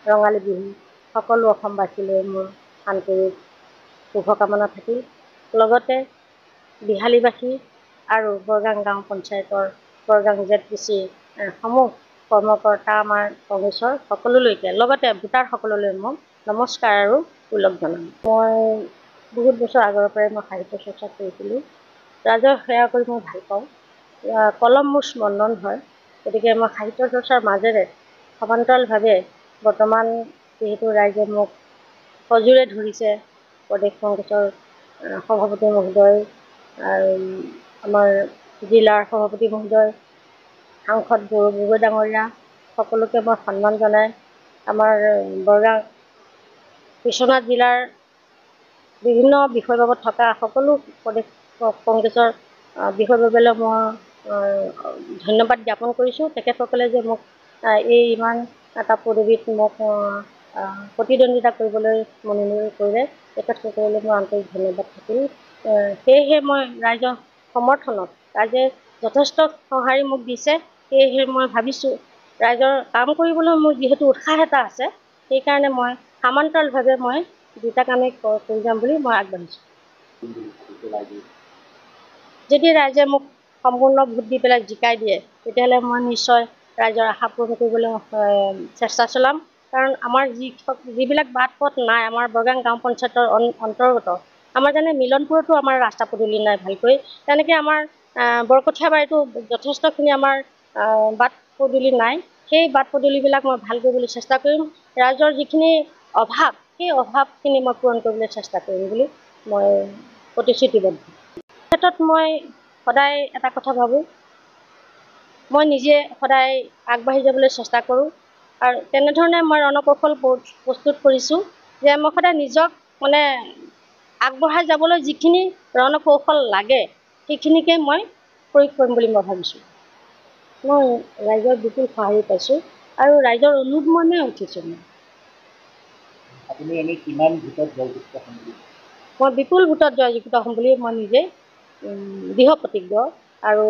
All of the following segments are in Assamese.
ৰঙালী বিহু সকলো অসমবাসীলৈ মোৰ আন্তৰিক শুভকামনা থাকিল। লগতে বিহালীবাসী আৰু বৰগাং গাঁও পঞ্চায়তৰ বৰগাং ZPC সমূহ কৰ্মকৰ্তা আমাৰ কংগ্ৰেছৰ সকলোলৈকে লগতে ভোটাৰসকললৈ মই নমস্কাৰ আৰু ওলগ জনাম। মই বহুত বছৰ আগৰ পৰাই মই সাহিত্য চৰ্চা কৰিছিলোঁ। ৰাইজৰ সেৱা কৰি মই ভাল পাওঁ। কলম মোৰ স্পন্দন হয়। গতিকে মই সাহিত্য চৰ্চাৰ মাজেৰে সমান্তৰালভাৱে বৰ্তমান যিহেতু ৰাইজে মোক সজোৰে ধৰিছে, প্ৰদেশ কংগ্ৰেছৰ সভাপতি মহোদয় আৰু আমাৰ জিলাৰ সভাপতি মহোদয়, সাংসদ গৌৰৱ গগৈ ডাঙৰীয়া, সকলোকে মই সন্মান জনাই আমাৰ বৰগাং বিশ্বনাথ জিলাৰ বিভিন্ন বিষয়বাবত থকা সকলো প্ৰদেশ কংগ্ৰেছৰ বিষয়বাবলৈ মই ধন্যবাদ জ্ঞাপন কৰিছোঁ। তেখেতসকলে যে মোক এই ইমান এটা পদবীত মোক প্ৰতিদ্বন্দ্বিতা কৰিবলৈ মনোনীত কৰিলে, তেখেতসকললৈ মই আন্তৰিক ধন্যবাদ থাকিল। সেয়েহে মই ৰাইজৰ সমৰ্থনত, ৰাইজে যথেষ্ট সঁহাৰি মোক দিছে, সেয়েহে মই ভাবিছোঁ ৰাইজৰ কাম কৰিবলৈ মোৰ যিহেতু উৎসাহ এটা আছে, সেইকাৰণে মই সমান্তৰালভাৱে মই দুটা কামেই কৰি যাম বুলি মই আগবাঢ়িছোঁ। যদি ৰাইজে মোক সম্পূৰ্ণ ভোট দি পেলাই জিকাই দিয়ে, তেতিয়াহ'লে মই নিশ্চয় ৰাইজৰ আশা পূৰণ কৰিবলৈ চেষ্টা চলাম। কাৰণ আমাৰ যিবিলাক বাট পথ নাই, আমাৰ বৰগাং গাঁও পঞ্চায়তৰ অন্তৰ্গত, আমাৰ যেনে মিলনপুৰতো আমাৰ ৰাস্তা পদূলি নাই ভালকৈ, তেনেকৈ আমাৰ বৰকঠীয়াবাৰীতো যথেষ্টখিনি আমাৰ বাট পদূলি নাই। সেই বাট পদূলিবিলাক মই ভাল কৰিবলৈ চেষ্টা কৰিম। ৰাইজৰ যিখিনি অভাৱ, সেই অভাৱখিনি মই পূৰণ কৰিবলৈ চেষ্টা কৰিম বুলি মই প্ৰতিশ্ৰুতিবদ্ধ। ক্ষেত্ৰত মই সদায় এটা কথা ভাবোঁ, মই নিজে সদায় আগবাঢ়ি যাবলৈ চেষ্টা কৰোঁ আৰু তেনেধৰণে মই ৰণকৌশল প্ৰস্তুত কৰিছোঁ যে মই সদায় নিজক মানে আগবঢ়াই যাবলৈ যিখিনি ৰণকৌশল লাগে, সেইখিনিকে মই প্ৰয়োগ কৰিম বুলি মই ভাবিছোঁ। মই ৰাইজৰ বিপুল সঁহাৰি পাইছোঁ আৰু ৰাইজৰ অনুগমনে উঠিছোঁ। আপুনি এনেই কিমান ভোটত জয়যুক্ত হ'ম বুলি? মই বিপুল ভোটত জয়যুক্ত হ'ম বুলি মই নিজে দৃঢ় প্ৰতিজ্ঞ আৰু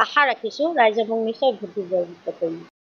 আশা ৰাখিছোঁ ৰাইজে মোক নিশ্চয় ভোট দি জয়যুক্ত কৰিব।